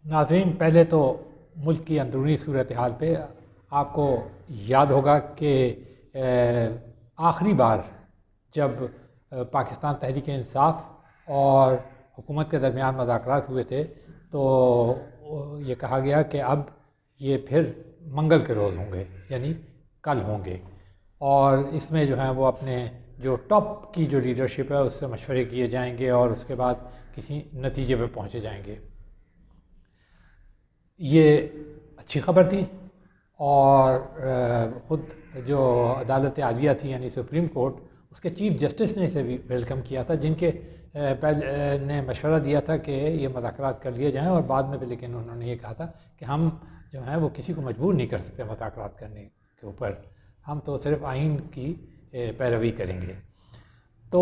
ناظرین، پہلے تو ملک کی اندرونی صورتحال پہ آپ کو یاد ہوگا کہ آخری بار جب پاکستان تحریک انصاف اور حکومت کے درمیان مذاکرات ہوئے تھے تو یہ کہا گیا کہ اب یہ پھر منگل کے روز ہوں گے، یعنی کل ہوں گے، اور اس میں جو ہے وہ اپنے جو ٹاپ کی جو لیڈرشپ ہے اس سے مشورے کیے جائیں گے اور اس کے بعد کسی نتیجے پہ پہنچے جائیں گے۔ یہ اچھی خبر تھی، اور خود جو عدالت عالیہ تھی یعنی سپریم کورٹ، اس کے چیف جسٹس نے اسے بھی ویلکم کیا تھا، جن کے پہلے نے مشورہ دیا تھا کہ یہ مذاکرات کر لیے جائیں، اور بعد میں بھی لیکن انہوں نے یہ کہا تھا کہ ہم جو ہیں وہ کسی کو مجبور نہیں کر سکتے مذاکرات کرنے کے اوپر، ہم تو صرف آئین کی پیروی کریں گے۔ تو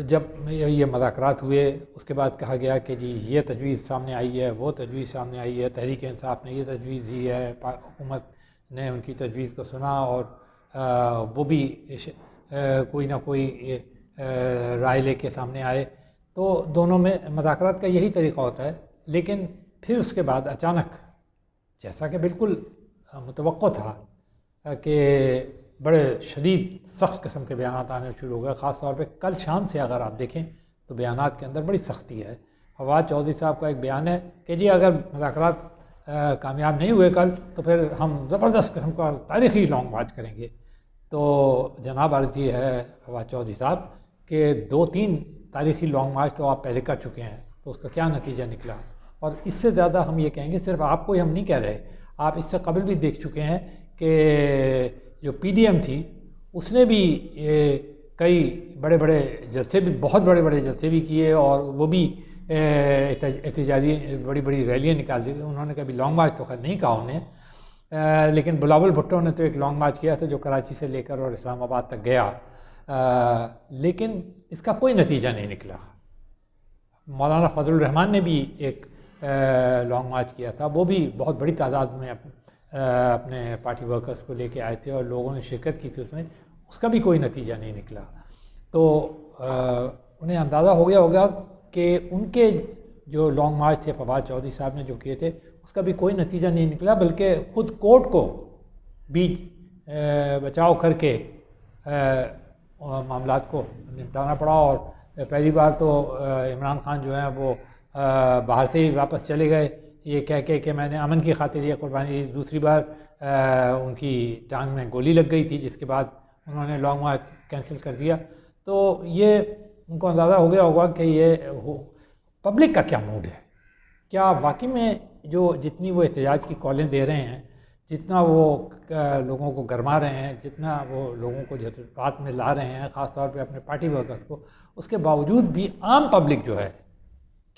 جب یہ مذاکرات ہوئے اس کے بعد کہا گیا کہ جی یہ تجویز سامنے آئی ہے، وہ تجویز سامنے آئی ہے، تحریک انصاف نے یہ تجویز دی ہے، حکومت نے ان کی تجویز کو سنا اور وہ بھی کوئی نہ کوئی رائے لے کے سامنے آئے۔ تو دونوں میں مذاکرات کا یہی طریقہ ہوتا ہے، لیکن پھر اس کے بعد اچانک، جیسا کہ بالکل متوقع تھا، کہ بڑے شدید سخت قسم کے بیانات آنے شروع ہو گئے۔ خاص طور پہ کل شام سے اگر آپ دیکھیں تو بیانات کے اندر بڑی سختی ہے۔ فواد چودھری صاحب کا ایک بیان ہے کہ جی اگر مذاکرات کامیاب نہیں ہوئے کل تو پھر ہم زبردست قسم کا تاریخی لانگ مارچ کریں گے۔ تو جناب عرض یہ ہے فواد چودھری صاحب کہ 2-3 تاریخی لانگ مارچ تو آپ پہلے کر چکے ہیں، تو اس کا کیا نتیجہ نکلا؟ اور اس سے زیادہ ہم یہ کہیں گے، صرف آپ کو ہی ہم نہیں کہہ رہے، آپ اس سے قبل بھی دیکھ چکے ہیں کہ جو پی ڈی ایم تھی اس نے بھی کئی بڑے بڑے جلسے بھی، بہت بڑے بڑے جلسے بھی کیے، اور وہ بھی احتجاجی بڑی بڑی ریلیاں نکال دی۔ انہوں نے کبھی لانگ مارچ تو خیر نہیں کہا انہیں، لیکن بلاول بھٹو نے تو ایک لانگ مارچ کیا تھا جو کراچی سے لے کر اور اسلام آباد تک گیا، لیکن اس کا کوئی نتیجہ نہیں نکلا۔ مولانا فضل الرحمان نے بھی ایک لانگ مارچ کیا تھا، وہ بھی بہت بڑی تعداد میں اپنے پارٹی ورکرز کو لے کے آئے تھے اور لوگوں نے شرکت کی تھی اس کا بھی کوئی نتیجہ نہیں نکلا۔ تو انہیں اندازہ ہو گیا ہوگا کہ ان کے جو لانگ مارچ تھے فواد چودھری صاحب نے جو کیے تھے اس کا بھی کوئی نتیجہ نہیں نکلا، بلکہ خود کورٹ کو بیچ بچاؤ کر کے معاملات کو نمٹانا پڑا، اور پہلی بار تو عمران خان جو ہیں وہ باہر سے ہی واپس چلے گئے یہ کہہ کے کہ میں نے امن کی خاطر یہ قربانی دی۔ دوسری بار ان کی ٹانگ میں گولی لگ گئی تھی، جس کے بعد انہوں نے لانگ مارچ کینسل کر دیا۔ تو یہ ان کو اندازہ ہو گیا ہوگا کہ یہ پبلک کا کیا موڈ ہے، کیا واقعی میں جتنی وہ احتجاج کی کالیں دے رہے ہیں، جتنا وہ لوگوں کو گرما رہے ہیں، جتنا وہ لوگوں کو جذبات میں لا رہے ہیں، خاص طور پہ اپنے پارٹی ورکرز کو، اس کے باوجود بھی عام پبلک جو ہے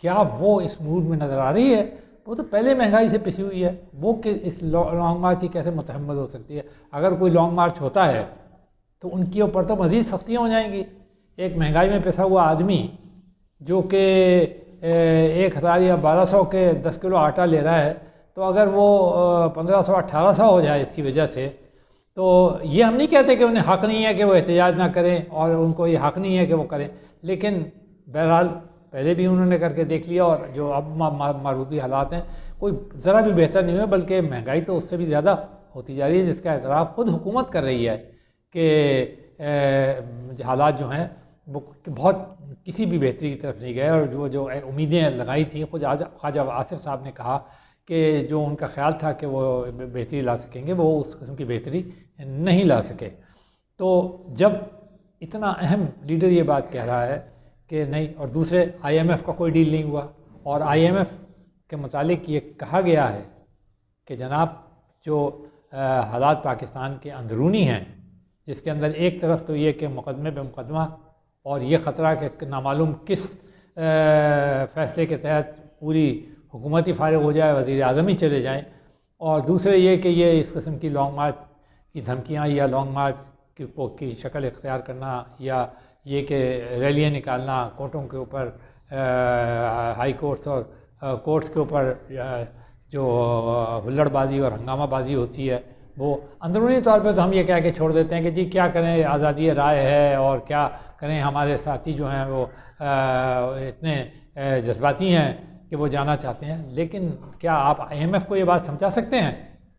کیا وہ اس موڈ میں نظر آ رہی ہے؟ وہ تو پہلے مہنگائی سے پسی ہوئی ہے، وہ کہ اس لانگ مارچ ہی کیسے متحمل ہو سکتی ہے؟ اگر کوئی لانگ مارچ ہوتا ہے تو ان کے اوپر تو مزید سختیاں ہو جائیں گی۔ ایک مہنگائی میں پسا ہوا آدمی جو کہ 1000 یا 1200 کے 10 کلو آٹا لے رہا ہے، تو اگر وہ 1500-1800 ہو جائے اس کی وجہ سے، تو یہ ہم نہیں کہتے کہ انہیں حق نہیں ہے کہ وہ احتجاج نہ کریں اور ان کو یہ حق نہیں ہے کہ وہ کریں، لیکن بہرحال پہلے بھی انہوں نے کر کے دیکھ لیا، اور جو اب ماروتی حالات ہیں کوئی ذرا بھی بہتر نہیں ہوئے، بلکہ مہنگائی تو اس سے بھی زیادہ ہوتی جا رہی ہے، جس کا اعتراف خود حکومت کر رہی ہے کہ حالات جو ہیں وہ بہت کسی بھی بہتری کی طرف نہیں گئے، اور جو امیدیں لگائی تھیں، خود خواجہ آصف صاحب نے کہا کہ جو ان کا خیال تھا کہ وہ بہتری لا سکیں گے وہ اس قسم کی بہتری نہیں لا سکے۔ تو جب اتنا اہم لیڈر یہ بات کہہ رہا ہے کہ نہیں، اور دوسرے آئی ایم ایف کا کوئی ڈیل نہیں ہوا، اور آئی ایم ایف کے متعلق یہ کہا گیا ہے کہ جناب جو حالات پاکستان کے اندرونی ہیں، جس کے اندر ایک طرف تو یہ کہ مقدمے پہ مقدمہ اور یہ خطرہ کہ نامعلوم کس فیصلے کے تحت پوری حکومت ہی فارغ ہو جائے، وزیر اعظم ہی چلے جائیں، اور دوسرے یہ کہ یہ اس قسم کی لانگ مارچ کی دھمکیاں یا لانگ مارچ کی شکل اختیار کرنا، یا یہ کہ ریلیاں نکالنا کورٹوں کے اوپر، ہائی کورٹس اور کورٹس کے اوپر جو ہلڑ بازی اور ہنگامہ بازی ہوتی ہے، وہ اندرونی طور پہ تو ہم یہ کہہ کے چھوڑ دیتے ہیں کہ جی کیا کریں، آزادی رائے ہے، اور کیا کریں، ہمارے ساتھی جو ہیں وہ اتنے جذباتی ہیں کہ وہ جانا چاہتے ہیں، لیکن کیا آپ IMF کو یہ بات سمجھا سکتے ہیں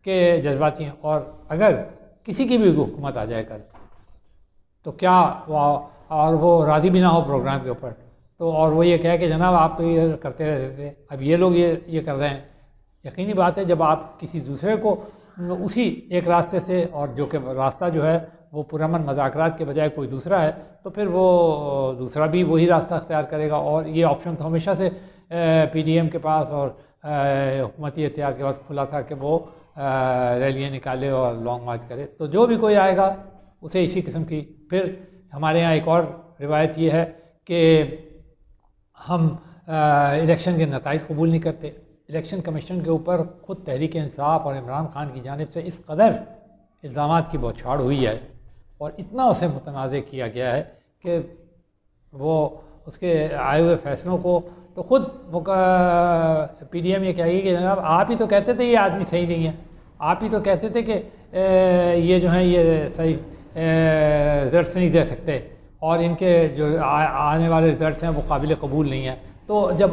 کہ جذباتی ہیں؟ اور اگر کسی کی بھی حکومت آ جائے کل تو کیا اور وہ راضی بھی نہ ہو پروگرام کے اوپر، تو اور وہ یہ کہے کہ جناب آپ تو یہ کرتے رہتے تھے، اب یہ لوگ یہ کر رہے ہیں، یقینی بات ہے جب آپ کسی دوسرے کو اسی ایک راستے سے، اور جو کہ راستہ جو ہے وہ پرامن مذاکرات کے بجائے کوئی دوسرا ہے، تو پھر وہ دوسرا بھی وہی راستہ اختیار کرے گا، اور یہ آپشن تو ہمیشہ سے PDM کے پاس اور حکومتی اتحاد کے پاس کھلا تھا کہ وہ ریلیاں نکالے اور لانگ مارچ کرے۔ تو جو بھی کوئی آئے گا اسے اسی قسم کی، پھر ہمارے یہاں ایک اور روایت یہ ہے کہ ہم الیکشن کے نتائج قبول نہیں کرتے۔ الیکشن کمیشن کے اوپر خود تحریک انصاف اور عمران خان کی جانب سے اس قدر الزامات کی بوچھاڑ ہوئی ہے اور اتنا اسے متنازع کیا گیا ہے کہ وہ اس کے آئے ہوئے فیصلوں کو تو خود PDM یہ کہے گی کہ جناب آپ ہی تو کہتے تھے یہ آدمی صحیح نہیں ہے، آپ ہی تو کہتے تھے کہ یہ جو ہیں یہ صحیح رزلٹس نہیں دے سکتے، اور ان کے جو آنے والے رزلٹس ہیں وہ قابل قبول نہیں ہیں۔ تو جب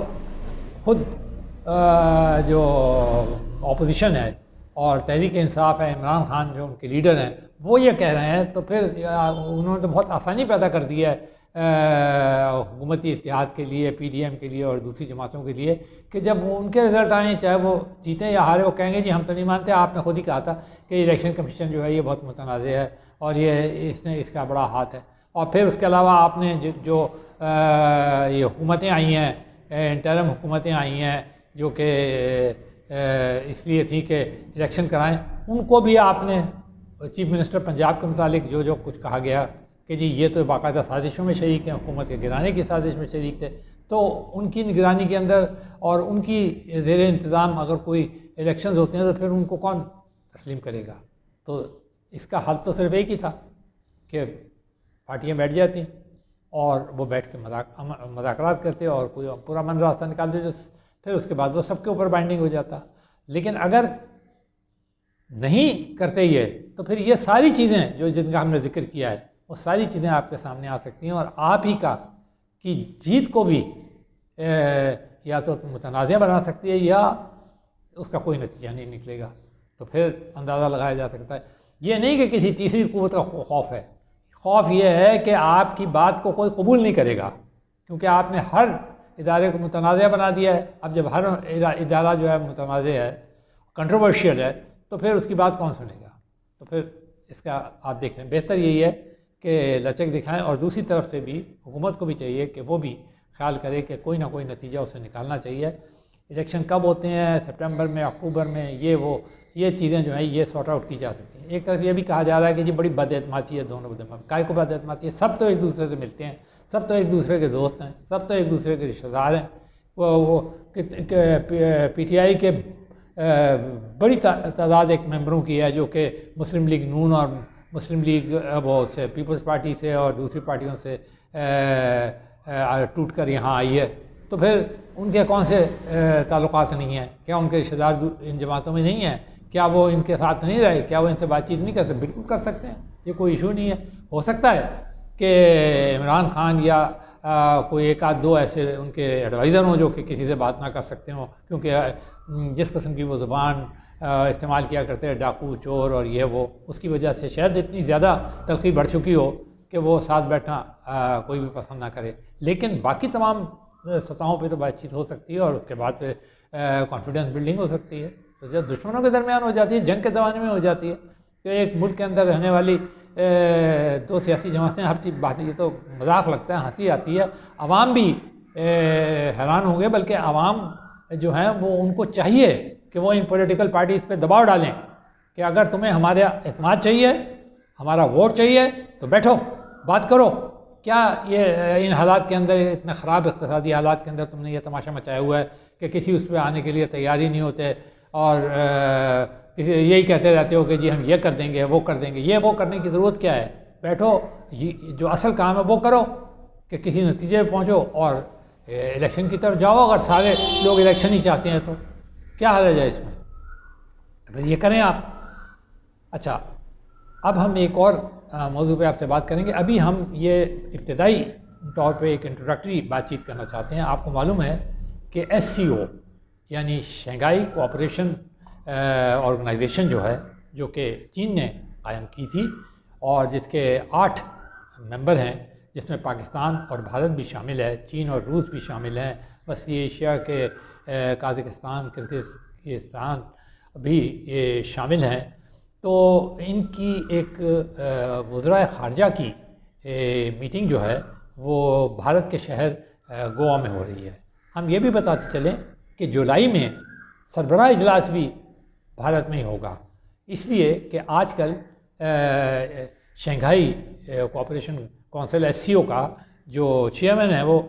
خود جو اپوزیشن ہے اور تحریک انصاف ہے، عمران خان جو ان کے لیڈر ہیں وہ یہ کہہ رہے ہیں، تو پھر انہوں نے تو بہت آسانی پیدا کر دی ہے حکومتی اتحاد کے لیے، PDM کے لیے اور دوسری جماعتوں کے لیے، کہ جب ان کے رزلٹ آئیں چاہے وہ جیتیں یا ہارے، وہ کہیں گے جی ہم تو نہیں مانتے، آپ نے خود ہی کہا تھا کہ الیکشن کمیشن جو ہے یہ بہت متنازع ہے اور یہ اس کا بڑا ہاتھ ہے۔ اور پھر اس کے علاوہ آپ نے جو یہ حکومتیں آئی ہیں، انٹرم حکومتیں آئی ہیں جو کہ اس لیے تھی کہ الیکشن کرائیں، ان کو بھی آپ نے چیف منسٹر پنجاب کے متعلق جو کچھ کہا گیا کہ جی یہ تو باقاعدہ سازشوں میں شریک ہیں، حکومت کے گرانے کی سازش میں شریک تھے، تو ان کی نگرانی کے اندر اور ان کی زیر انتظام اگر کوئی الیکشنز ہوتے ہیں تو پھر ان کو کون تسلیم کرے گا؟ تو اس کا حل تو صرف ایک ہی تھا کہ پارٹیاں بیٹھ جاتی اور وہ بیٹھ کے مذاکرات کرتے اور کوئی پورا من راستہ نکالتے، جو پھر اس کے بعد وہ سب کے اوپر بائنڈنگ ہو جاتا۔ لیکن اگر نہیں کرتے یہ، تو پھر یہ ساری چیزیں جن کا ہم نے ذکر کیا ہے وہ ساری چیزیں آپ کے سامنے آ سکتی ہیں، اور آپ ہی کی جیت کو بھی یا تو متنازع بنا سکتی ہے یا اس کا کوئی نتیجہ نہیں نکلے گا۔ تو پھر اندازہ لگایا جا سکتا ہے، یہ نہیں کہ کسی تیسری قوت کا خوف ہے، خوف یہ ہے کہ آپ کی بات کو کوئی قبول نہیں کرے گا، کیونکہ آپ نے ہر ادارے کو متنازع بنا دیا ہے۔ اب جب ہر ادارہ جو ہے متنازع ہے، کنٹروورشیل ہے، تو پھر اس کی بات کون سنے گا؟ تو پھر اس کا آپ دیکھ لیں، بہتر یہی ہے کہ لچک دکھائیں، اور دوسری طرف سے بھی حکومت کو بھی چاہیے کہ وہ بھی خیال کرے کہ کوئی نہ کوئی نتیجہ اسے نکالنا چاہیے۔ الیکشن کب ہوتے ہیں؟ سپٹمبر میں، اکتوبر میں، یہ چیزیں جو ہیں یہ سارٹ آؤٹ کی جا سکتی ہیں۔ ایک طرف یہ بھی کہا جا رہا ہے کہ جی بڑی بد اعتمادی ہے دونوں کائے کو بد اعتمادی ہے، سب تو ایک دوسرے سے ملتے ہیں، سب تو ایک دوسرے کے دوست ہیں، سب تو ایک دوسرے کے رشتہ دار ہیں۔ وہ PTI کے بڑی تعداد ایک ممبروں کی ہے جو کہ مسلم لیگ نون اور مسلم لیگ وہ سے پیپلز پارٹی سے اور دوسری پارٹیوں سے ٹوٹ کر یہاں آئی ہے، تو پھر ان کے کون سے تعلقات نہیں ہیں؟ کیا ان کے رشتہ دار ان جماعتوں میں نہیں ہیں؟ کیا وہ ان کے ساتھ نہیں رہے؟ کیا وہ ان سے بات چیت نہیں کرتے؟ بالکل کر سکتے ہیں، یہ کوئی ایشو نہیں ہے۔ ہو سکتا ہے کہ عمران خان یا کوئی ایک آدھ دو ایسے ان کے ایڈوائزر ہوں جو کہ کسی سے بات نہ کر سکتے ہوں، کیونکہ جس قسم کی وہ زبان استعمال کیا کرتے ہیں، ڈاکو، چور اور یہ وہ، اس کی وجہ سے شاید اتنی زیادہ تلخی بڑھ چکی ہو کہ وہ ساتھ بیٹھنا کوئی بھی پسند نہ کرے۔ لیکن باقی تمام سطحوں پہ تو بات چیت ہو سکتی ہے، اور اس کے بعد پھر کانفیڈنس بلڈنگ ہو سکتی ہے۔ تو جب دشمنوں کے درمیان ہو جاتی ہے، جنگ کے زمانے میں ہو جاتی ہے، کہ ایک ملک کے اندر رہنے والی دو سیاسی جماعتیں، ہر چیز بات، یہ تو مذاق لگتا ہے، ہنسی آتی ہے، عوام بھی حیران ہوں گے، بلکہ عوام جو ہیں وہ ان کو چاہیے کہ وہ ان پولیٹیکل پارٹیز پہ دباؤ ڈالیں کہ اگر تمہیں ہمارا اعتماد چاہیے، ہمارا ووٹ چاہیے، تو بیٹھو بات کرو۔ کیا یہ ان حالات کے اندر، اتنے خراب اقتصادی حالات کے اندر تم نے یہ تماشا مچایا ہوا ہے کہ کسی اس پہ آنے کے لیے تیار ہی نہیں ہوتے، اور یہی کہتے رہتے ہو کہ جی ہم یہ کر دیں گے، وہ کر دیں گے۔ یہ وہ کرنے کی ضرورت کیا ہے؟ بیٹھو، جو اصل کام ہے وہ کرو کہ کسی نتیجے پہ پہنچو اور الیکشن کی طرف جاؤ۔ اگر سارے لوگ الیکشن ہی چاہتے ہیں تو کیا حرج ہے اس میں؟ بس یہ کریں آپ۔ اچھا، اب ہم ایک اور موضوع پہ آپ سے بات کریں گے۔ ابھی ہم یہ ابتدائی طور پہ ایک انٹروڈکٹری بات چیت کرنا چاہتے ہیں۔ آپ کو معلوم ہے کہ SCO یعنی شنگھائی کوآپریشن آرگنائزیشن جو ہے، جو کہ چین نے قائم کی تھی اور جس کے 8 ممبر ہیں، جس میں پاکستان اور بھارت بھی شامل ہے، چین اور روس بھی شامل ہیں، وسطی ایشیا کے قازقستان، کرغزستان بھی یہ شامل ہیں، تو ان کی ایک وزرائے خارجہ کی میٹنگ جو ہے وہ بھارت کے شہر گوا میں ہو رہی ہے۔ ہم یہ بھی بتاتے چلیں کہ جولائی میں سربراہ اجلاس بھی بھارت میں ہی ہوگا، اس لیے کہ آج کل شنگھائی کوآپریشن کونسل SCO کا جو چیئرمین ہے وہ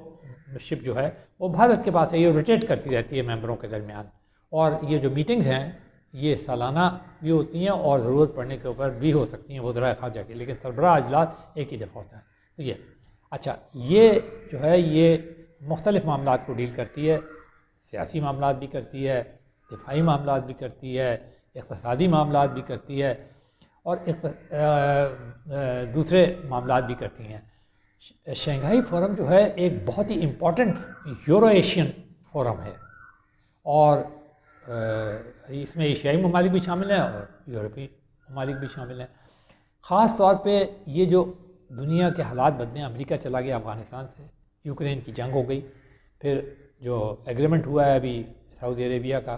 شپ جو ہے وہ بھارت کے پاس ہے، یہ روٹیٹ کرتی رہتی ہے ممبروں کے درمیان، اور یہ جو میٹنگز ہیں یہ سالانہ بھی ہوتی ہیں اور ضرورت پڑنے کے اوپر بھی ہو سکتی ہیں وزرائے خارجہ کی، لیکن سربراہ اجلاس ایک ہی دفعہ ہوتا ہے۔ تو یہ اچھا، یہ جو ہے یہ مختلف معاملات کو ڈیل کرتی ہے، سیاسی معاملات بھی کرتی ہے، دفاعی معاملات بھی کرتی ہے، اقتصادی معاملات بھی کرتی ہے، اور دوسرے معاملات بھی کرتی ہیں۔ شنگھائی فورم جو ہے ایک بہت ہی امپورٹنٹ یورو ایشین فورم ہے، اور اس میں ایشیائی ممالک بھی شامل ہیں اور یورپی ممالک بھی شامل ہیں۔ خاص طور پہ یہ جو دنیا کے حالات بدلے، امریکہ چلا گیا افغانستان سے، یوکرین کی جنگ ہو گئی، پھر جو ایگریمنٹ ہوا ہے ابھی سعودی عربیہ کا،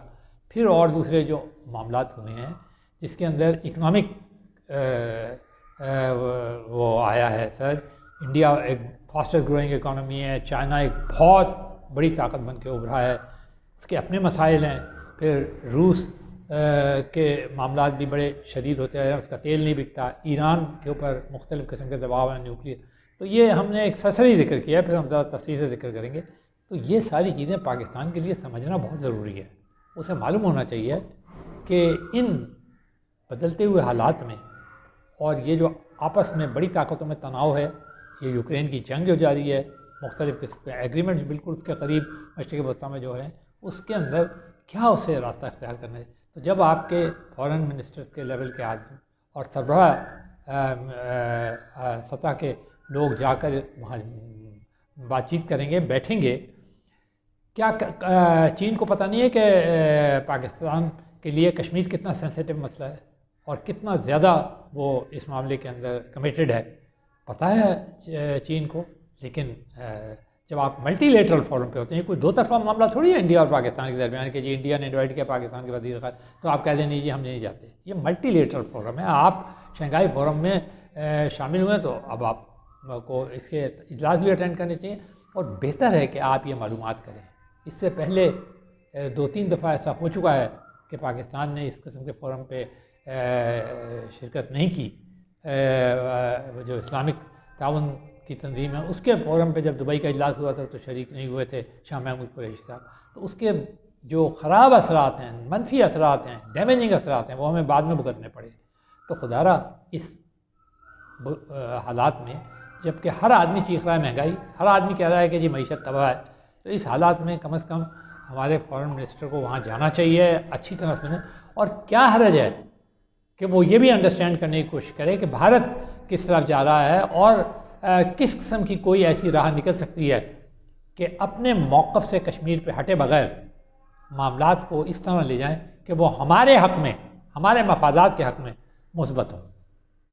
پھر اور دوسرے جو معاملات ہوئے ہیں جس کے اندر اکنامک وہ آیا ہے سر، انڈیا ایک فاسٹسٹ گروئنگ اکانومی ہے، چائنا ایک بہت بڑی طاقت بن کے ابھرا ہے، اس کے اپنے مسائل ہیں، پھر روس کے معاملات بھی بڑے شدید ہوتے ہیں، اس کا تیل نہیں بکتا، ایران کے اوپر مختلف قسم کے دباؤ ہیں نیوکلیئر، تو یہ ہم نے ایک سرسری ذکر کیا ہے، پھر ہم زیادہ تفصیل سے ذکر کریں گے۔ تو یہ ساری چیزیں پاکستان کے لیے سمجھنا بہت ضروری ہے، اسے معلوم ہونا چاہیے کہ ان بدلتے ہوئے حالات میں اور یہ جو آپس میں بڑی طاقتوں میں تناؤ ہے، یہ یوکرین کی جنگ جو جاری ہے، مختلف قسم کے ایگریمنٹس بالکل اس کے قریب مشرق وسطیٰ میں جو ہیں، اس کے اندر کیا اسے راستہ اختیار کرنا ہے۔ تو جب آپ کے فارن منسٹر کے لیول کے آدمی اور سربراہ سطح کے لوگ جا کر وہاں بات چیت کریں گے، بیٹھیں گے، کیا چین کو پتہ نہیں ہے کہ پاکستان کے لیے کشمیر کتنا سینسیٹیو مسئلہ ہے اور کتنا زیادہ وہ اس معاملے کے اندر کمیٹڈ ہے؟ پتہ ہے چین کو، لیکن جب آپ ملٹی لیٹرل فورم پہ ہوتے ہیں، کوئی دو طرفہ معاملہ تھوڑی ہے انڈیا اور پاکستان کے درمیان کہ جی انڈیا نے انوائٹ کیا پاکستان کے وزیر خارجہ تو آپ کہہ دیں نہیں جی ہم نہیں جاتے، یہ ملٹی لیٹرل فورم ہے، آپ شنگھائی فورم میں شامل ہوئے تو اب آپ کو اس کے اجلاس بھی اٹینڈ کرنے چاہیے، اور بہتر ہے کہ آپ یہ معلومات کریں۔ اس سے پہلے 2-3 دفعہ ایسا ہو چکا ہے کہ پاکستان نے اس قسم کے فورم پہ شرکت نہیں کی، جو اسلامک تعاون کی تنظیم ہے اس کے فورم پہ جب دبئی کا اجلاس ہوا تھا تو شریک نہیں ہوئے تھے شاہ محمود قریشی صاحب، تو اس کے جو خراب اثرات ہیں، منفی اثرات ہیں، ڈیمیجنگ اثرات ہیں، وہ ہمیں بعد میں بھگتنے پڑے۔ تو خدا را اس حالات میں جب کہ ہر آدمی چیخ رہا ہے مہنگائی، ہر آدمی کہہ رہا ہے کہ جی معیشت تباہ ہے، تو اس حالات میں کم از کم ہمارے فارن منسٹر کو وہاں جانا چاہیے، اچھی طرح سنیں، اور کیا حرج ہے کہ وہ یہ بھی انڈرسٹینڈ کرنے کی کوشش کرے کہ بھارت کس طرف جا رہا ہے اور کس قسم کی کوئی ایسی راہ نکل سکتی ہے کہ اپنے موقف سے کشمیر پہ ہٹے بغیر معاملات کو اس طرح لے جائیں کہ وہ ہمارے حق میں، ہمارے مفادات کے حق میں مثبت ہوں۔